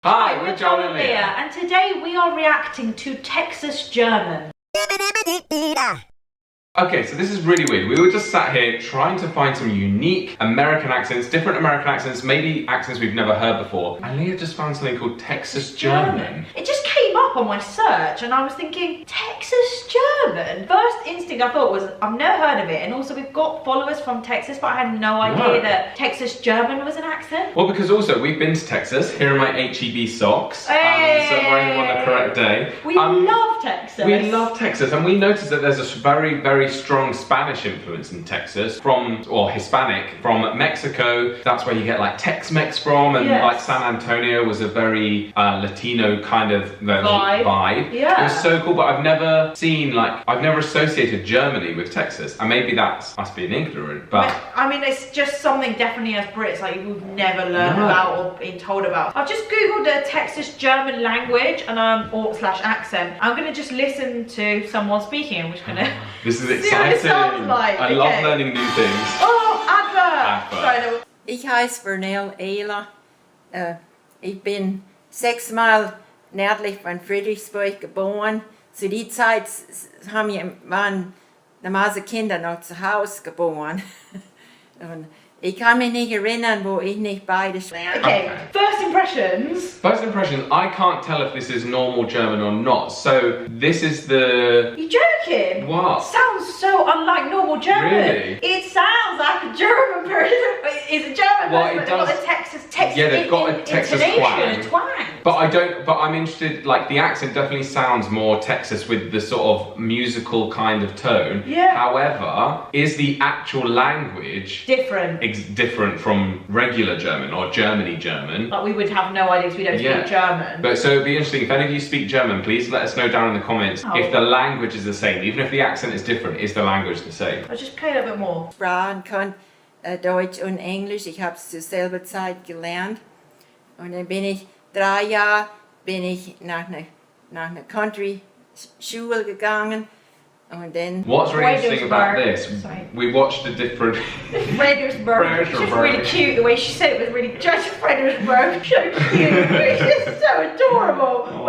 Hi, we're Joel and Lia. And today we are reacting to Texas German. Okay, so this is really weird. We were just sat here trying to find some unique American accents, different American accents, maybe accents we've never heard before. And Lia just found something called Texas German. It just came up on my search and I was thinking, Texas German? First instinct I thought was, I've never heard of it. And also we've got followers from Texas, but I had no idea that Texas German was an accent. Well, because also we've been to Texas. Here are my HEB socks. So I'm wearing them on the correct day. We love Texas. We love Texas, and we noticed that there's a very strong Spanish influence in Texas or Hispanic from Mexico. That's where you get like Tex-Mex from, and like San Antonio was a very Latino kind of vibe. Yeah. It was so cool, but I've never associated Germany with Texas, and maybe that's us being ignorant, but I mean, it's just something definitely as Brits like we've never learned about or been told about. I've just googled the Texas German language and /accent. I'm gonna just listen to someone speaking, and we're just gonna this is exciting. I love learning new things. Oh, advert! Ich heiße Vernell Ehler. Ich bin 6 Mal nördlich von Friedrichsburg geboren. Zu der Zeit waren damals Kinder noch zu Hause geboren. Und ich kann mich nicht erinnern, wo ich nicht beide lernte. Okay, first impressions. First impressions, I can't tell if this is normal German or not. So this is the... You joking? What? Sounds so unlike normal German. Really? It sounds like a German person. It's a German Well, person, it but does. They've got a Texas Yeah, they've got a Texas intonation, twang. But I'm interested, like the accent definitely sounds more Texas with the sort of musical kind of tone. Yeah. However, is the actual language different from regular German or Germany German? Like we would have no idea because we don't speak German. But so it'd be interesting, if any of you speak German, please let us know down in the comments if the language is the same. Even if the accent is different, is the language the same? I'll just play a little bit more. Sprachen kann Deutsch und Englisch. Ich habe es zur selben Zeit gelernt. Und dann bin ich 3 Jahre nach einer Country-Schule gegangen. Und dann... What's really interesting about this, we watched a different... Fredericksburg. It's just really cute. The way she said it was really just Fredericksburg. So cute. It's just so adorable. Oh.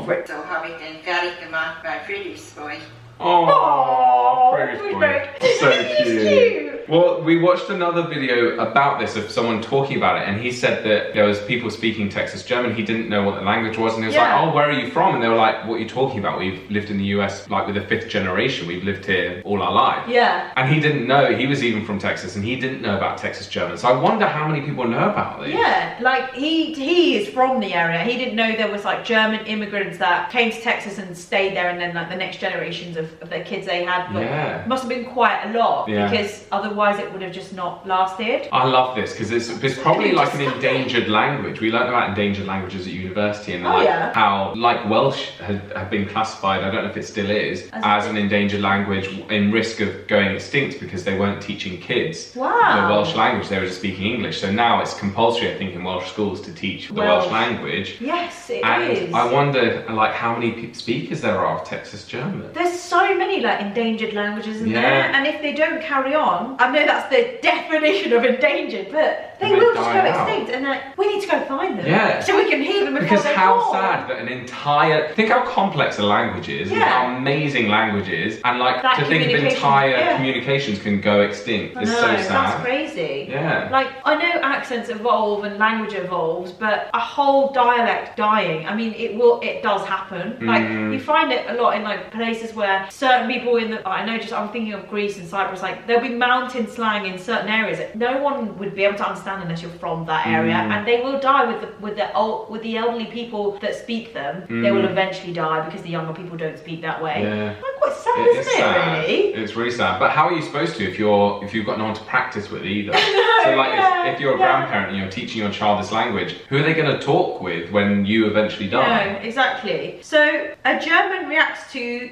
Wait. So habe ich dann fertig gemacht bei Friedrichsburg. Oh, Fredericksburg. So cute. Well, we watched another video about this of someone talking about it, and he said that there was people speaking Texas German. He didn't know what the language was, and he was like, "Oh, where are you from?" And they were like, "What are you talking about? We've lived in the US like with the 5th generation. We've lived here all our life." Yeah. And he didn't know. He was even from Texas, and he didn't know about Texas German. So I wonder how many people know about this. Yeah, like he is from the area. He didn't know there was like German immigrants that came to Texas and stayed there, and then like the next generations of their kids they had. But must have been quite a lot because otherwise it would have just not lasted. I love this because it's probably like an endangered language. We learned about endangered languages at university, and how like Welsh had been classified, I don't know if it still is, as an endangered language in risk of going extinct because they weren't teaching kids the Welsh language, they were just speaking English. So now it's compulsory, I think, in Welsh schools to teach the Welsh language. Yes, it is. I wonder like how many speakers there are of Texas German. There's so many like endangered languages in there, and if they don't carry on, I know that's the definition of endangered, but they will just go extinct, and we need to go find them so we can hear them because how sad that an entire, think how complex a language is, and how amazing language is, and like that to think of entire communications can go extinct. It's so sad. That's crazy. Yeah. Like I know accents evolve and language evolves, but a whole dialect dying, I mean it does happen. Like you find it a lot in like places where certain people in the, I'm thinking of Greece and Cyprus, like there'll be mountain slang in certain areas that no one would be able to understand unless you're from that area, and they will die with the elderly people that speak them. They will eventually die because the younger people don't speak that way. Yeah. Like, quite sad, isn't it? Really? It's really sad. But how are you supposed to if you've got no one to practice with either? So like if you're a grandparent and you're teaching your child this language, who are they going to talk with when you eventually die? No, exactly. So a German reacts to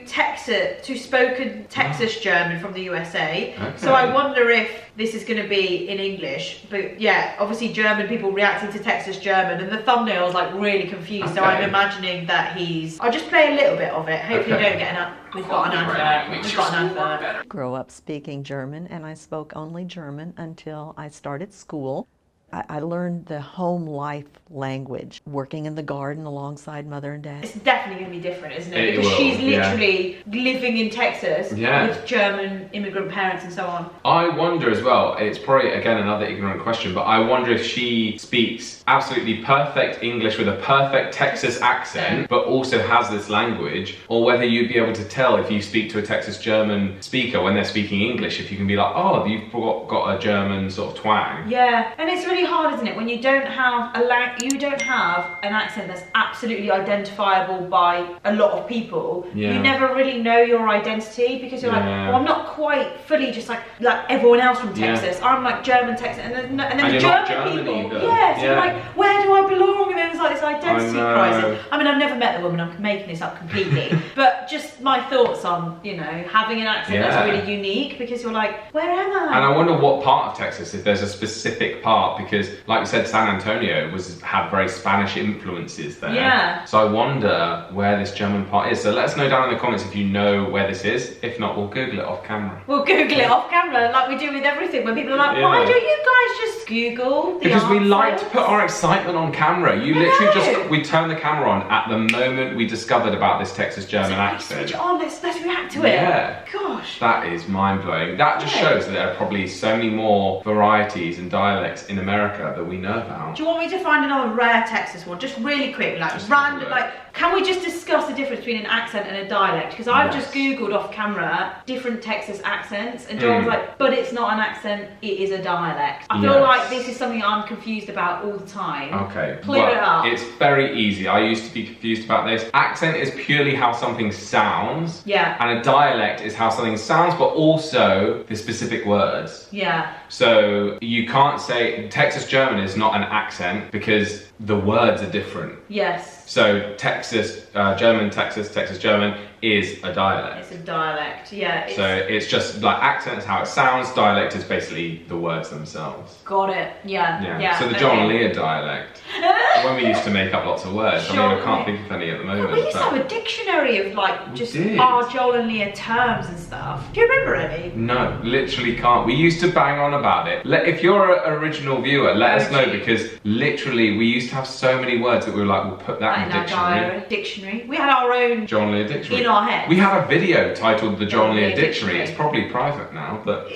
spoken Texas German from the USA. Okay. So I wonder if this is going to be in English, but yeah, obviously German people reacting to Texas German, and the thumbnail is like really confused, so I'm imagining that I'll just play a little bit of it, hopefully we don't get we've got an advert. Grew up speaking German, and I spoke only German until I started school. I learned the home life language, working in the garden alongside Mother and Dad. It's definitely going to be different, isn't it? Because she's literally living in Texas with German immigrant parents and so on. I wonder as well, it's probably, again, another ignorant question, but I wonder if she speaks absolutely perfect English with a perfect Texas accent, but also has this language, or whether you'd be able to tell if you speak to a Texas German speaker when they're speaking English, if you can be like, oh, you've got a German sort of twang. Yeah, and it's really hard, isn't it, when you don't have you don't have an accent that's absolutely identifiable by a lot of people. You never really know your identity, because you're like, well, I'm not quite fully just like everyone else from Texas. I'm like German Texas, and then the German people. So you're like, where do I belong? And then there's like this identity crisis. I mean, I've never met the woman. I'm making this up completely, but just my thoughts on, you know, having an accent that's really unique, because you're like, where am I? And I wonder what part of Texas, if there's a specific part, because like you said, San Antonio had very Spanish influences there. Yeah. So I wonder where this German part is. So let us know down in the comments if you know where this is. If not, we'll Google it off camera. We'll Google it off camera, like we do with everything. When people are like, why don't you guys just Google the Because answers? we like to put our excitement on camera. You literally we turn the camera on at the moment we discovered about this Texas German accent. Switch it on, let's react to it. Yeah. Gosh. That is mind-blowing. That just shows that there are probably so many more varieties and dialects in America that we know about. Do you want me to find another rare Texas one? Just really quick, like random, can we just discuss the difference between an accent and a dialect? Because I've just Googled off camera different Texas accents, and Joel was like, but it's not an accent, it is a dialect. I feel like this is something I'm confused about all the time. Okay. Clear it up. It's very easy. I used to be confused about this. Accent is purely how something sounds. Yeah. And a dialect is how something sounds, but also the specific words. Yeah. So you can't say Texas German is not an accent because the words are different. Yes. So Texas German is a dialect. It's a dialect, yeah. So it's just like accent is how it sounds, dialect is basically the words themselves. Got it, yeah. So the Joel Lia dialect, when we used to make up lots of words, I mean, I can't think of any at the moment. We used to have a dictionary of like just our Joel and Lia terms and stuff. Do you remember any? No, literally can't. We used to bang on about it. If you're an original viewer, let us know, because literally we used to have so many words that we were like, we'll put that in the dictionary. We had our own Joel Lia dictionary. In our head. We had a video titled The Joel Lia Dictionary. It's probably private now, but...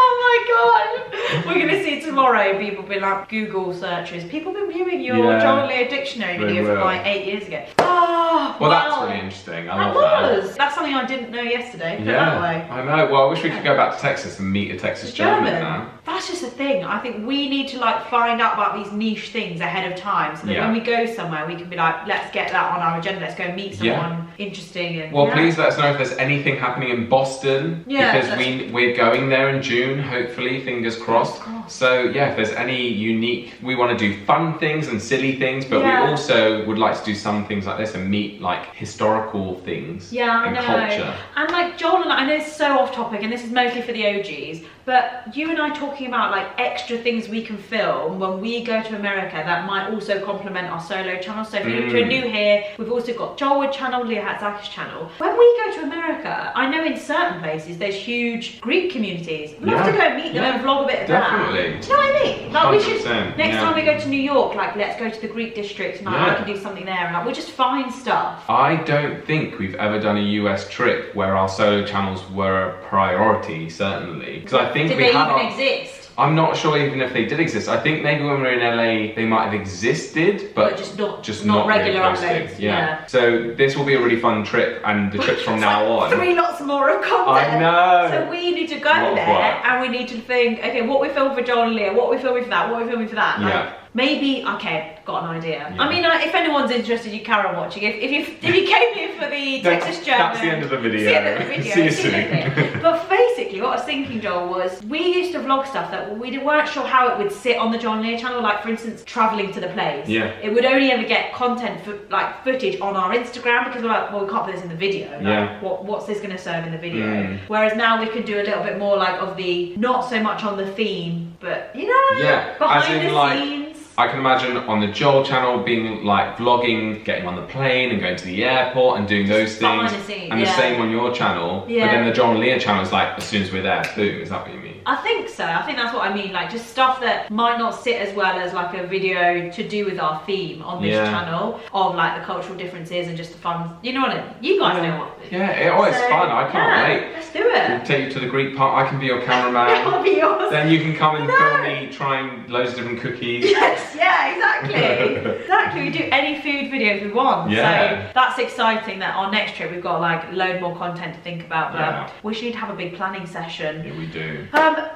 Oh my god! We're going to see tomorrow people be like, Google searches. People been viewing your Joel Lia dictionary video from like 8 years ago. Oh, well, that's really interesting. I love that. That's something I didn't know yesterday. Put that way. I know. Well, I wish we could go back to Texas and meet a Texas German now. That's just a thing. I think we need to like find out about these niche things ahead of time, so that when we go somewhere, we can be like, let's get that on our agenda. Let's go meet someone interesting. And please let us know if there's anything happening in Boston, because we're going there in June. Hopefully, fingers crossed. So if there's any unique, we want to do fun things and silly things, but we also would like to do some things like this and meet like historical things and culture. And like Joel and I know it's so off topic, and this is mostly for the OGs, but you and I talking about like extra things we can film when we go to America that might also complement our solo channel. So if you're new here, we've also got Joel Wood channel, Lia Hatzakis channel. When we go to America, I know in certain places there's huge Greek communities. We'd love to go meet them and vlog a bit of that. Do you know what I mean? Like we should, next time we go to New York, like let's go to the Greek district and like, I can do something there, and like we'll just find stuff. I don't think we've ever done a US trip where our solo channels were a priority, certainly. Because I think Did they even exist? I'm not sure even if they did exist. I think maybe when we were in LA, they might have existed, but just not regular really uploads. Yeah. So this will be a really fun trip, and the trips from now on. 3 lots more of content. I know. So we need to go there, and we need to think, okay, what we filming for Joel and Lia, what we filming for that, what we filming for that. Like, maybe, okay, got an idea. I mean, if anyone's interested, you carry on watching. If you came here for the Texas German... That's the end of the video. See you soon. But basically, what I was thinking, Joel, was we used to vlog stuff that we weren't sure how it would sit on the Joel and Lia channel. Like, for instance, travelling to the place. Yeah. It would only ever get content, footage on our Instagram, because we're like, well, we can't put this in the video. Like, what's this going to serve in the video? Whereas now we can do a little bit more like of the, not so much on the theme, but, you know, behind the scenes. I can imagine on the Joel channel being like vlogging, getting on the plane and going to the airport and doing those things. And the same on your channel. But then the Joel and Lia channel is like, as soon as we're there, boom, is that what you mean? I think so. I think that's what I mean. Like just stuff that might not sit as well as like a video to do with our theme on this channel of like the cultural differences and just the fun. You know what I mean? You guys know what. It's fun. I can't wait. Let's do it. We'll take you to the Greek part. I can be your cameraman. That'll be awesome. Then you can come and film me trying loads of different cookies. Yes, yeah, exactly. Exactly. We do any food videos we want. Yeah. So that's exciting that our next trip we've got like a load more content to think about. But we should have a big planning session. Yeah, we do.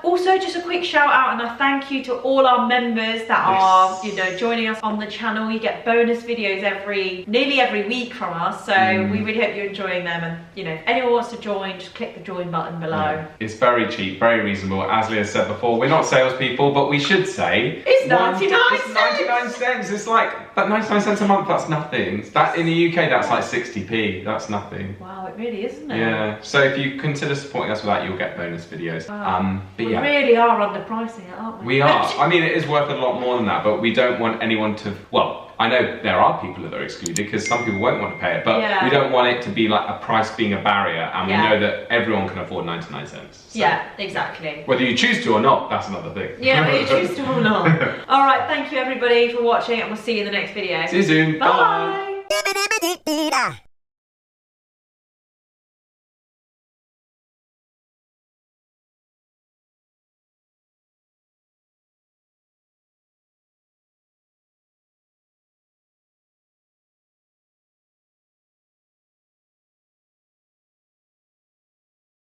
Also, just a quick shout out and a thank you to all our members that are, you know, joining us on the channel. You get bonus videos nearly every week from us. So we really hope you're enjoying them. And you know, if anyone wants to join, just click the join button below. Yeah. It's very cheap, very reasonable. As Leah said before, we're not salespeople, but we should say it's 99 cents. It's 99 cents. It's like that 99 cents a month. That's nothing. That in the UK, that's like 60p. That's nothing. Wow, it really is, isn't it? Yeah. So if you consider supporting us with that, you'll get bonus videos. Wow. But we really are underpricing it, aren't we? We are. I mean, it is worth a lot more than that, but we don't want anyone to. Well, I know there are people that are excluded because some people won't want to pay it, but we don't want it to be like a price being a barrier, and we know that everyone can afford 99 cents. So yeah, exactly. whether you choose to or not, that's another thing. Yeah, whether you choose to or not. Alright, thank you everybody for watching, and we'll see you in the next video. See you soon. Bye. Bye.